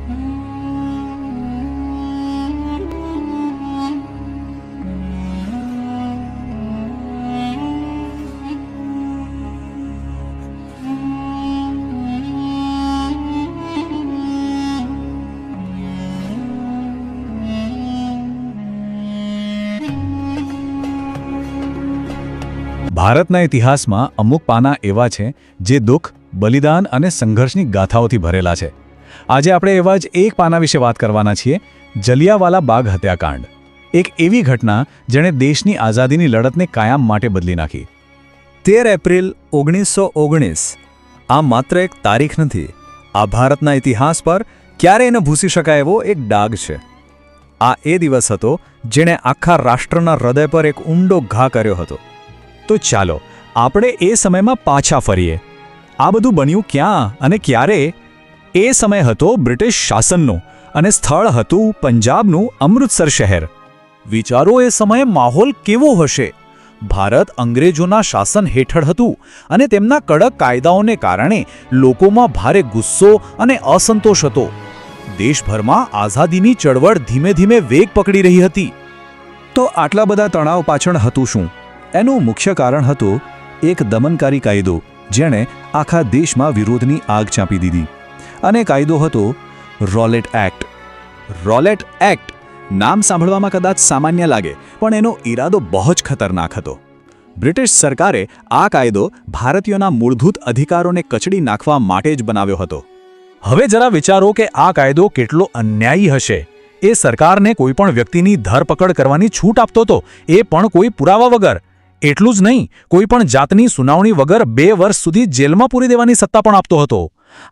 ભારતના ઇતિહાસમાં અમુક પાના એવા છે જે દુઃખ, બલિદાન અને સંઘર્ષની ગાથાઓથી ભરેલા છે. આજે આપણે એવા જ એક પાના વિશે વાત કરવાના છીએ, જલિયાવાલા બાગ હત્યાકાંડ. એક એવી ઘટના જેણે દેશની આઝાદીની લડતને કાયમ માટે બદલી નાખી. 13 એપ્રિલ 1919 આ માત્ર એક તારીખ નથી, આ ભારતના ઇતિહાસ પર ક્યારેય ન ભૂસી શકાય એવો એક ડાઘ છે. આ એ દિવસ હતો જેણે આખા રાષ્ટ્રના હૃદય પર એક ઊંડો ઘા કર્યો હતો. તો ચાલો આપણે એ સમયમાં પાછા ફરીએ. આ બધું બન્યું ક્યાં અને ક્યારે? એ સમય હતો બ્રિટિશ શાસનનો અને સ્થળ હતું પંજાબનું અમૃતસર શહેર. વિચારો એ સમયે માહોલ કેવો હશે. ભારત અંગ્રેજોના શાસન હેઠળ હતું અને તેમના કડક કાયદાઓને કારણે લોકોમાં ભારે ગુસ્સો અને અસંતોષ હતો. દેશભરમાં આઝાદીની ચળવળ ધીમે ધીમે વેગ પકડી રહી હતી. તો આટલા બધા તણાવ પાછળ હતું શું? એનું મુખ્ય કારણ હતું એક દમનકારી કાયદો જેણે આખા દેશમાં વિરોધની આગ ચાંપી દીધી. અને કાયદો હતો રોલેટ એક્ટ. રોલેટ એક્ટ નામ સાંભળવામાં કદાચ સામાન્ય લાગે, પણ એનો ઈરાદો બહુ જ ખતરનાક હતો. બ્રિટિશ સરકારે આ કાયદો ભારતીયોના મૂળભૂત અધિકારોને કચડી નાખવા માટે જ બનાવ્યો હતો. હવે જરા વિચારો કે આ કાયદો કેટલો અન્યાયી હશે. એ સરકારને કોઈપણ વ્યક્તિની ધરપકડ કરવાની છૂટ આપતો હતો, એ પણ કોઈ પુરાવા વગર. એટલું જ નહીં, કોઈ પણ જાતની સુનાવણી વગર 2 વર્ષ સુધી જેલમાં પૂરી દેવાની સત્તા પણ આપતો હતો.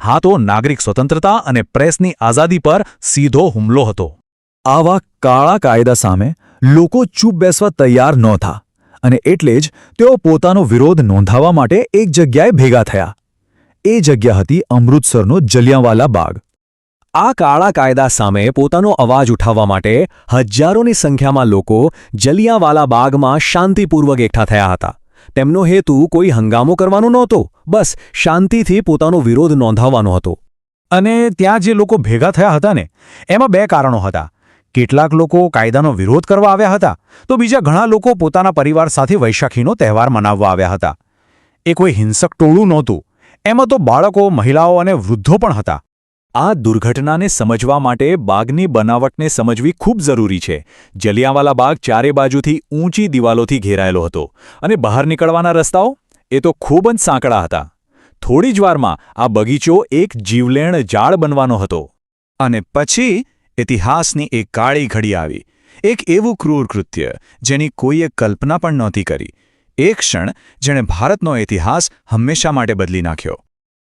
હા, તો નાગરિક સ્વતંત્રતા અને પ્રેસની આઝાદી પર સીધો હુમલો હતો. આવા કાળા કાયદા સામે લોકો ચૂપ બેસવા તૈયાર નહોતા અને એટલે જ તેઓ પોતાનો વિરોધ નોંધાવવા માટે એક જગ્યાએ ભેગા થયા. એ જગ્યા હતી અમૃતસરનો જલિયાંવાલા બાગ. આ કાળા કાયદા સામે પોતાનો અવાજ ઉઠાવવા માટે હજારોની સંખ્યામાં લોકો જલિયાંવાલા બાગમાં શાંતિપૂર્વક એકઠા થયા હતા. તેમનો હેતુ કોઈ હંગામો કરવાનો નહોતો, બસ શાંતિથી પોતાનો વિરોધ નોંધાવવાનો હતો. અને ત્યાં જે લોકો ભેગા થયા હતા ને, એમાં 2 કારણો હતા. કેટલાક લોકો કાયદાનો વિરોધ કરવા આવ્યા હતા, તો બીજા ઘણા લોકો પોતાના પરિવાર સાથે વૈશાખીનો તહેવાર મનાવવા આવ્યા હતા. એ કોઈ હિંસક ટોળું નહોતું. એમાં તો બાળકો, મહિલાઓ અને વૃદ્ધો પણ હતા. આ દુર્ઘટનાને સમજવા માટે બાગની બનાવટને સમજવી ખૂબ જરૂરી છે. જલિયાંવાલા બાગ ચારે બાજુથી ઊંચી દિવાલોથી ઘેરાયેલો હતો અને બહાર નીકળવાના રસ્તાઓ એ તો ખૂબ જ સાંકડા હતા. થોડી જ વારમાં આ બગીચો એક જીવલેણ જાળ બનવાનો હતો. અને પછી ઇતિહાસની એક કાળી ઘડી આવી. એક એવું ક્રૂર કૃત્ય જેની કોઈએ કલ્પના પણ નહોતી કરી. એક ક્ષણ જેણે ભારતનો ઇતિહાસ હંમેશા માટે બદલી નાખ્યો.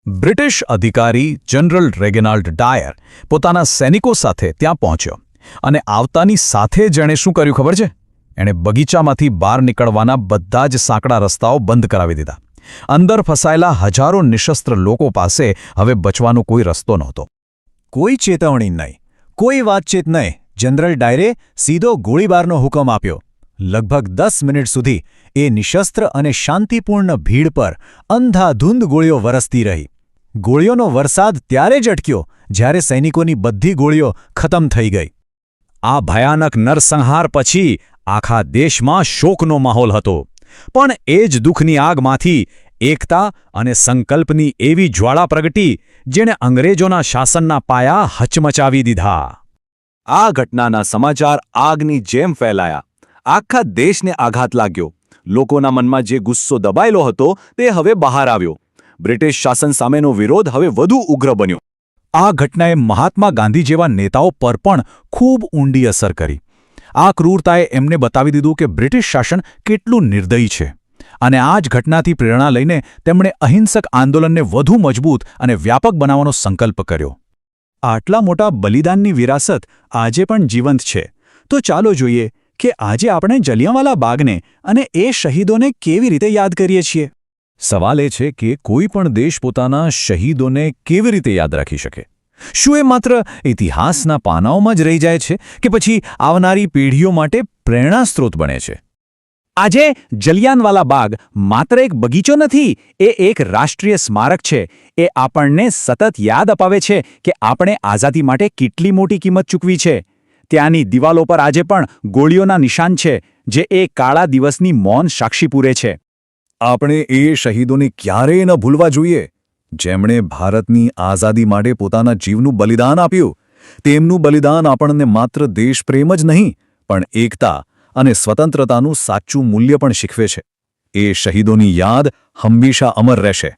બ્રિટિશ અધિકારી જનરલ રેગિનાલ્ડ ડાયર પોતાના સૈનિકો સાથે ત્યાં પહોંચ્યો અને આવતાની સાથે જેણે શું કર્યું ખબર છે? એણે બગીચામાંથી બહાર નીકળવાના બધા જ સાંકડા રસ્તાઓ બંધ કરાવી દીધા. અંદર ફસાયેલા હજારો નિશસ્ત્ર લોકો પાસે હવે બચવાનો કોઈ રસ્તો નહોતો. કોઈ ચેતવણી નહીં, કોઈ વાતચીત નહીં. જનરલ ડાયરે સીધો ગોળીબારનો હુકમ આપ્યો. લગભગ 10 મિનિટ સુધી એ નિશસ્ત્ર અને શાંતિપૂર્ણ ભીડ પર અંધાધૂંધ ગોળીઓ વરસતી રહી. ગોળીઓનો વરસાદ ત્યારે જ અટક્યો જ્યારે સૈનિકોની બધી ગોળીઓ ખતમ થઈ ગઈ. આ ભયાનક નરસંહાર પછી આખા દેશમાં શોકનો માહોલ હતો. પણ એ જ દુઃખની આગમાંથી એકતા અને સંકલ્પની એવી જ્વાળા પ્રગટી જેણે અંગ્રેજોના શાસનના પાયા હચમચાવી દીધા. આ ઘટનાના સમાચાર આગની જેમ ફેલાયા. આખા દેશને આઘાત લાગ્યો. લોકોના મનમાં જે ગુસ્સો દબાયેલો હતો તે હવે બહાર આવ્યો. બ્રિટિશ શાસન સામેનો વિરોધ હવે વધુ ઉગ્ર બન્યો. આ ઘટનાએ મહાત્મા ગાંધી જેવા નેતાઓ પર પણ ખૂબ ઊંડી અસર કરી. આ ક્રૂરતાએ એમને બતાવી દીધું કે બ્રિટિશ શાસન કેટલું નિર્દયી છે. અને આ જ ઘટનાથી પ્રેરણા લઈને તેમણે અહિંસક આંદોલનને વધુ મજબૂત અને વ્યાપક બનાવવાનો સંકલ્પ કર્યો. આટલા મોટા બલિદાનની વિરાસત આજે પણ જીવંત છે. તો ચાલો જોઈએ કે આજે આપણે જલિયાંવાલા બાગને અને એ શહીદોને કેવી રીતે યાદ કરીએ છીએ. સવાલ એ છે કે કોઈ પણ દેશ પોતાના શહીદોને કેવી રીતે યાદ રાખી શકે? શું એ માત્ર ઇતિહાસના પાનાઓમાં જ રહી જાય છે કે પછી આવનારી પેઢીઓ માટે પ્રેરણા સ્ત્રોત બને છે? આજે જલિયાનવાલા બાગ માત્ર એક બગીચો નથી, એ એક રાષ્ટ્રીય સ્મારક છે. એ આપણને સતત યાદ અપાવે છે કે આપણે આઝાદી માટે કેટલી મોટી કિંમત ચૂકવી છે. ત્યાંની દિવાલો પર આજે પણ ગોળીઓના નિશાન છે, જે એ કાળા દિવસની મૌન સાક્ષી પૂરે છે. આપણે એ શહીદોને ક્યારેય ન ભૂલવા જોઈએ, જેમણે ભારતની આઝાદી માટે પોતાના જીવનું બલિદાન આપ્યું. તેમનું બલિદાન આપણને માત્ર દેશપ્રેમ જ નહીં, પણ એકતા અને સ્વતંત્રતાનું સાચું મૂલ્ય પણ શીખવે છે. એ શહીદોની યાદ હંમેશા અમર રહેશે.